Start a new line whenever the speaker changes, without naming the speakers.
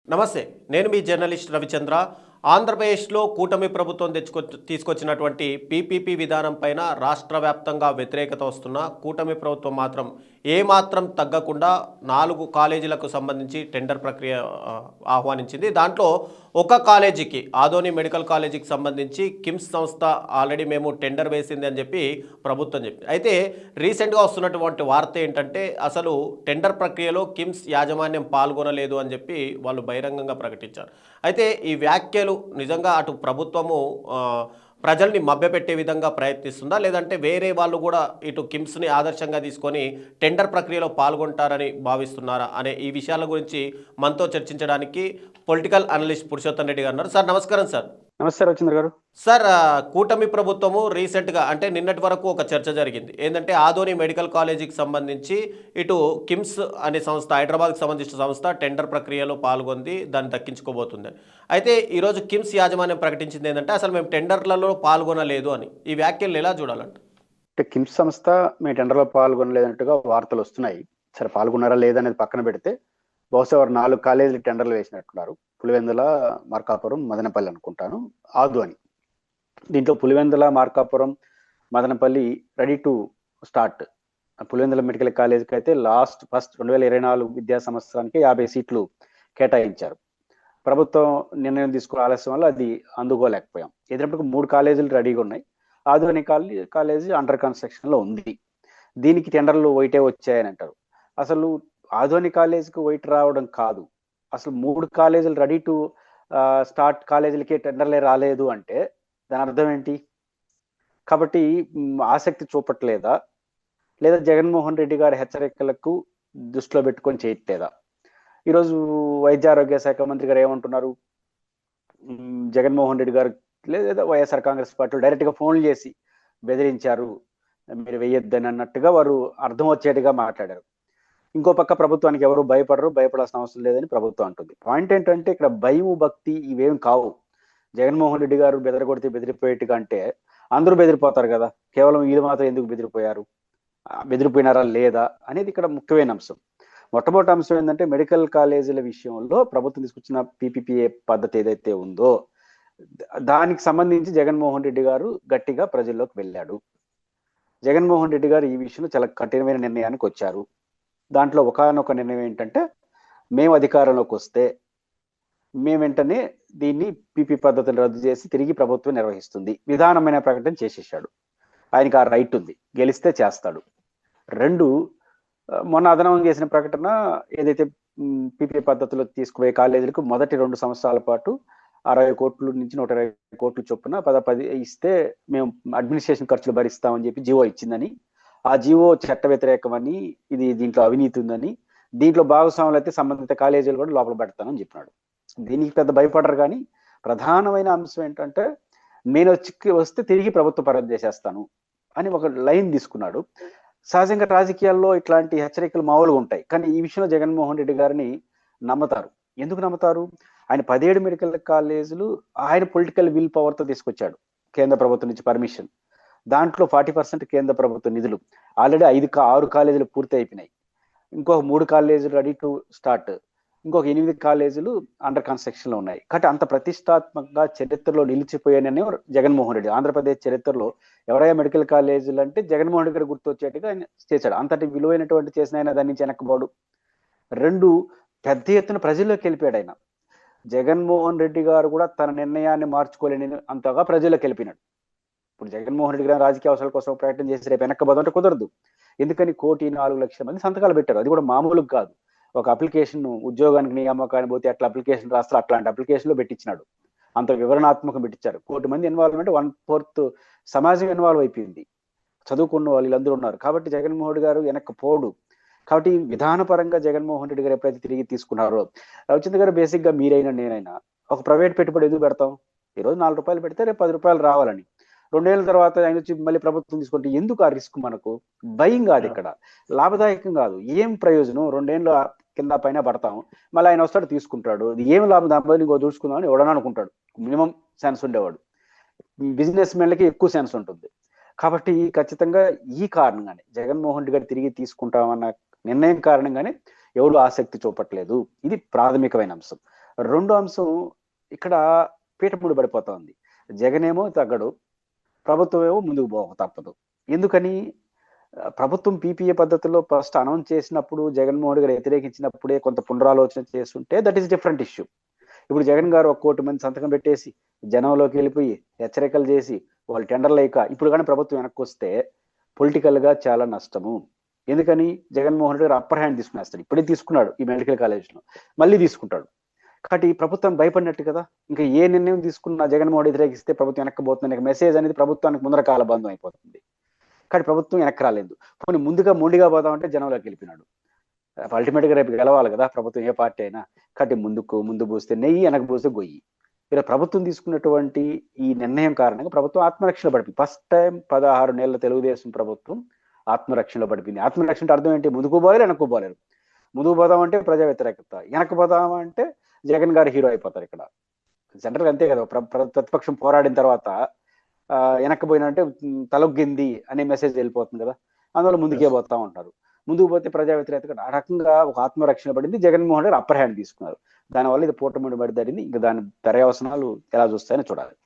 నమస్తే. నేను మీ జర్నలిస్ట్ రవిచంద్ర. ఆంధ్రప్రదేశ్‌లో కూటమి ప్రభుత్వం తీసుకొచ్చినటువంటి పీపీపీ విధానం పైన రాష్ట్ర వ్యాప్తంగా వ్యతిరేకత వస్తున్నా, కూటమి ప్రభుత్వం మాత్రం ఏమాత్రం తగ్గకుండా 4 కాలేజీలకు సంబంధించి టెండర్ ప్రక్రియ ఆహ్వానించింది. దాంట్లో ఒక కాలేజీకి, ఆదోని మెడికల్ కాలేజీకి సంబంధించి కిమ్స్ సంస్థ ఆల్రెడీ మేము టెండర్ వేసింది అని చెప్పి ప్రభుత్వం చెప్పింది. అయితే రీసెంట్‌గా వస్తున్నటువంటి వార్త ఏంటంటే, అసలు టెండర్ ప్రక్రియలో కిమ్స్ యాజమాన్యం పాల్గొనలేదు అని చెప్పి వాళ్ళు బహిరంగంగా ప్రకటించారు. అయితే ఈ వ్యాఖ్యలు నిజంగా అటు ప్రభుత్వము ప్రజల్ని మభ్యపెట్టే విధంగా ప్రయత్నిస్తుందా? లేదంటే వేరే వాళ్ళు కూడా ఇటు కిమ్స్‌ని ఆదర్శంగా తీసుకొని టెండర్ ప్రక్రియలో పాల్గొంటారని భావిస్తున్నారా? అనే ఈ విషయాల గురించి మనతో చర్చించడానికి పొలిటికల్ అనలిస్ట్ పురుషోత్తం రెడ్డి గారు ఉన్నారు. సార్ నమస్కారం సార్.
నమస్తే రవిచంద్ర గారు.
సార్ కూటమి ప్రభుత్వము రీసెంట్‌గా అంటే నిన్నటి వరకు ఒక చర్చ జరిగింది. ఏందంటే ఆదోని మెడికల్ కాలేజీకి సంబంధించి ఇటు కిమ్స్ అనే సంస్థ, హైదరాబాద్‌కి సంబంధించిన సంస్థ టెండర్ ప్రక్రియలో పాల్గొంది. దాన్ని దక్కించుకోబోతుందని. అయితే ఈరోజు కిమ్స్ యాజమాన్యం ప్రకటించింది ఏందంటే అసలు మేము టెండర్‌లలో పాల్గొనలేదు అని. ఈ వ్యాఖ్యలను ఎలా చూడాలంట?
అంటే కిమ్స్ సంస్థ మీ టెండర్‌లో పాల్గొనలేదన్నట్టుగా వార్తలు వస్తున్నాయి. సరే, పాల్గొన్నారా లేదా అనేది పక్కన పెడితే బహుశా వారు 4 కాలేజీలు టెండర్లు వేసినట్టున్నారు. పులివెందుల, మార్కాపురం, మదనపల్లి అనుకుంటాను, ఆదోని. దీంట్లో Pulivendula, Markapuram, Madanapalle ready to start. Pulivendula medical కాలేజీకి అయితే ఫస్ట్ 2024 విద్యా సంవత్సరానికి 50 సీట్లు కేటాయించారు. ప్రభుత్వం నిర్ణయం తీసుకునే ఆలస్యం వల్ల అది అందుకోలేకపోయాం. ఎదురప్పటికి 3 కాలేజీలు రెడీగా ఉన్నాయి. ఆధుని కాలేజీ అండర్ కన్స్ట్రక్షన్ లో ఉంది. దీనికి టెండర్లు వైటే వచ్చాయని అంటారు. అసలు ఆధుని కాలేజీకి వైట్ రావడం కాదు, అసలు 3 కాలేజీలు రెడీ టు స్టార్ట్ కాలేజీలకి టెండర్లే రాలేదు అంటే దాని అర్థం ఏంటి? కాబట్టి ఆసక్తి చూపట్లేదా, లేదా జగన్మోహన్ రెడ్డి గారి హెచ్చరికలకు దృష్టిలో పెట్టుకొని చేయట్లేదా? ఈరోజు వైద్య ఆరోగ్య శాఖ మంత్రి గారు ఏమంటున్నారు? జగన్మోహన్ రెడ్డి గారు లేదా వైఎస్ఆర్ కాంగ్రెస్ పార్టీలు డైరెక్ట్ గా ఫోన్లు చేసి బెదిరించారు, మీరు వేయొద్దని అన్నట్టుగా వారు అర్థం వచ్చేట్టుగా మాట్లాడారు. ఇంకో పక్క ప్రభుత్వానికి ఎవరు భయపడరు, భయపడాల్సిన అవసరం లేదని ప్రభుత్వం అంటుంది. పాయింట్ ఏంటంటే ఇక్కడ భయం, భక్తి ఇవేం కావు. జగన్మోహన్ రెడ్డి గారు బెదరగొడితే బెదిరిపోయేట్టుగా అంటే అందరూ బెదిరిపోతారు కదా, కేవలం వీళ్ళు మాత్రం ఎందుకు బెదిరిపోయారు, బెదిరిపోయినారా లేదా అనేది ఇక్కడ ముఖ్యమైన అంశం. మొట్టమొదటి అంశం ఏంటంటే మెడికల్ కాలేజీల విషయంలో ప్రభుత్వం తీసుకొచ్చిన పీపీపీఏ పద్ధతి ఏదైతే ఉందో దానికి సంబంధించి జగన్మోహన్ రెడ్డి గారు గట్టిగా ప్రజల్లోకి వెళ్ళాడు. జగన్మోహన్ రెడ్డి గారు ఈ విషయంలో చాలా కఠినమైన నిర్ణయానికి వచ్చారు. దాంట్లో ఒకానొక నిర్ణయం ఏంటంటే, మేము అధికారంలోకి వస్తే మేము వెంటనే దీన్ని పీపీ పద్ధతిని రద్దు చేసి తిరిగి ప్రభుత్వం నిర్వహిస్తుంది విధానమైన ప్రకటన చేసేసాడు. ఆయనకి ఆ రైట్ ఉంది, గెలిస్తే చేస్తాడు. 2, మొన్న అదనం చేసిన ప్రకటన ఏదైతే పీపీ పద్ధతిలో తీసుకుపోయే కాలేజీలకు మొదటి 2 సంవత్సరాల పాటు 60 కోట్ల నుంచి 120 కోట్ల చొప్పున 10 ఇస్తే మేము అడ్మినిస్ట్రేషన్ ఖర్చులు భరిస్తామని చెప్పి జీవో ఇచ్చిందని, ఆ జీవో చట్ట వ్యతిరేకమని, ఇది దీంట్లో అవినీతి ఉందని, దీంట్లో భాగస్వాములు అయితే సంబంధిత కాలేజీలు కూడా లోపల పెడతానని చెప్పినాడు. దీనికి పెద్ద భయపడరు. కానీ ప్రధానమైన అంశం ఏంటంటే, నేను వస్తే తిరిగి ప్రభుత్వ పరం చేసేస్తాను అని ఒక లైన్ తీసుకున్నాడు. సహజంగా రాజకీయాల్లో ఇట్లాంటి హెచ్చరికలు మామూలుగా ఉంటాయి, కానీ ఈ విషయంలో జగన్మోహన్ రెడ్డి గారిని నమ్ముతారు. ఎందుకు నమ్ముతారు? ఆయన 17 మెడికల్ కాలేజీలు ఆయన పొలిటికల్ విల్ పవర్తో తీసుకొచ్చాడు కేంద్ర ప్రభుత్వం నుంచి పర్మిషన్. దాంట్లో 40% కేంద్ర ప్రభుత్వ నిధులు. ఆల్రెడీ 6 కాలేజీలు పూర్తి అయిపోయినాయి. ఇంకొక 3 కాలేజీలు రెడీ టు స్టార్ట్, ఇంకొక 8 కాలేజీలు అండర్ కన్స్ట్రక్షన్ లో ఉన్నాయి. కాబట్టి అంత ప్రతిష్టాత్మకంగా చరిత్రలో నిలిచిపోయానని జగన్మోహన్ రెడ్డి, ఆంధ్రప్రదేశ్ చరిత్రలో ఎవరైనా మెడికల్ కాలేజీలు అంటే జగన్మోహన్ రెడ్డి గారు గుర్తొచ్చేట్టుగా ఆయన చేశాడు. అంతటి విలువైనటువంటి చేసిన ఆయన దాని నుంచి వెనక్కిపోడు. 2, పెద్ద ఎత్తున ప్రజల్లోకి వెళ్ళిపోయాడు ఆయన. జగన్మోహన్ రెడ్డి గారు కూడా తన నిర్ణయాన్ని మార్చుకోలేని అంతగా ప్రజల్లోకి వెళ్ళిపోయినాడు. ఇప్పుడు జగన్మోహన్ రెడ్డి గారు రాజకీయ అవసరాల కోసం ప్రయత్నం చేసి రేపు వెనక్కబోదంటే కుదరదు. ఎందుకని 1,04,00,000 మంది సంతకాలు పెట్టారు. అది కూడా మామూలుగా కాదు. ఒక అప్లికేషన్, ఉద్యోగానికి నియామకాన్ని పోతే అట్లా అప్లికేషన్ రాస్తారు, అట్లాంటి అప్లికేషన్ లో పెట్టించినాడు. అంత వివరణాత్మకం పెట్టించారు. 1 కోటి మంది ఇన్వాల్వ్మెంట్, 1/4 సమాజం ఇన్వాల్వ్ అయిపోయింది. చదువుకున్న వాళ్ళు వీళ్ళందరూ ఉన్నారు. కాబట్టి జగన్మోహన్ రెడ్డి గారు వెనక్కి పోడు. కాబట్టి విధానపరంగా జగన్మోహన్ రెడ్డి గారు ఎప్పుడైతే తిరిగి తీసుకున్నారో, రవిచంద్ర గారు బేసిక్ గా మీరైనా నేనైనా ఒక ప్రైవేట్ పెట్టుబడి ఎందుకు పెడతాం? ఈరోజు 4 రూపాయలు పెడితే రేపు 10 రూపాయలు రావాలని. 2 ఏళ్ళ తర్వాత ఆయన వచ్చి మళ్ళీ ప్రభుత్వం తీసుకుంటే ఎందుకు ఆ రిస్క్? మనకు భయం కాదు, ఇక్కడ లాభదాయకం కాదు. ఏం ప్రయోజనం? 2 ఏళ్ళు కింద పైన పడతాం, మళ్ళీ ఆయన వస్తాడు తీసుకుంటాడు, ఇది ఏం లాభం? దాని బదులు ఇంకో చూసుకుందాం అని ఎవడని అనుకుంటాడు. మినిమం సెన్స్ ఉండేవాడు. బిజినెస్ మెన్లకి ఎక్కువ సెన్స్ ఉంటుంది. కాబట్టి ఖచ్చితంగా ఈ కారణంగానే జగన్మోహన్ రెడ్డి గారు తిరిగి తీసుకుంటామన్న నిర్ణయం కారణంగానే ఎవరు ఆసక్తి చూపట్లేదు. ఇది ప్రాథమికమైన అంశం. రెండో అంశం ఇక్కడ పీఠముడి పడిపోతా ఉంది. జగన్ ఏమో తగ్గడు, ప్రభుత్వం ఏమో ముందుకు పోక తప్పదు. ఎందుకని? ప్రభుత్వం పీపీఏ పద్ధతిలో ఫస్ట్ అనౌన్స్ చేసినప్పుడు జగన్మోహన్ గారు వ్యతిరేకించినప్పుడే కొంత పునరాలోచన చేస్తుంటే దట్ ఈస్ డిఫరెంట్ ఇష్యూ. ఇప్పుడు జగన్ గారు 1 కోటి మంది సంతకం పెట్టేసి జనంలోకి వెళ్ళిపోయి హెచ్చరికలు చేసి వాళ్ళు టెండర్లు లేక ఇప్పుడు కానీ ప్రభుత్వం వెనక్కి వస్తే పొలిటికల్ గా చాలా నష్టము. ఎందుకని? జగన్మోహన్ రెడ్డి గారు అప్పర్ హ్యాండ్ తీసుకునేస్తాడు. ఇప్పుడే తీసుకున్నాడు ఈ మెడికల్ కాలేజ్లో, మళ్ళీ తీసుకుంటాడు. కాబట్టి ప్రభుత్వం భయపడినట్టు కదా. ఇంకా ఏ నిర్ణయం తీసుకున్నా జగన్మోహన్ వ్యతిరేకిస్తే ప్రభుత్వం వెనక్కిపోతుంది మెసేజ్ అనేది ప్రభుత్వానికి ముందర కాలబంధం అయిపోతుంది. కానీ ప్రభుత్వం వెనక్కి రాలేదు. పోనీ ముందుగా మొండిగా పోదామంటే జనంలోకి వెళ్ళిపోయినాడు. అల్టిమేట్ గా రేపు గెలవాలి కదా ప్రభుత్వం, ఏ పార్టీ అయినా. కాబట్టి ముందు పూస్తే నెయ్యి, వెనక పూస్తే గొయ్యి. ఇలా ప్రభుత్వం తీసుకున్నటువంటి ఈ నిర్ణయం కారణంగా ప్రభుత్వం ఆత్మరక్షణ పడిపోయింది. ఫస్ట్ టైం 16 నెలల తెలుగుదేశం ప్రభుత్వం ఆత్మరక్షణలో పడిపోయింది. ఆత్మరక్షణ అంటే అర్థం ఏంటి? ముందుకు పోలేరు, వెనక్కు పోలేరు. ముందుకు పోదామంటే ప్రజా వ్యతిరేకత, వెనక్కు పోదామంటే జగన్ గారు హీరో అయిపోతారు. ఇక్కడ జనరల్గా అంతే కదా. ప్రతిపక్షం పోరాడిన తర్వాత వెనక్కి పోయినంటే తలొగ్గింది అనే మెసేజ్ వెళ్ళిపోతుంది కదా. అందువల్ల ముందుకే పోతా ఉంటారు. ముందుకు పోతే ప్రజా వ్యతిరేకత ఆ రకంగా ఒక ఆత్మరక్షణ పడింది. జగన్మోహన్ గారు అప్పర్ హ్యాండ్ తీసుకున్నారు. దానివల్ల ఇది పూటముడి పడి జరిగింది. ఇంకా దాని పర్యవసనాలు ఎలా చూస్తాయని చూడాలి.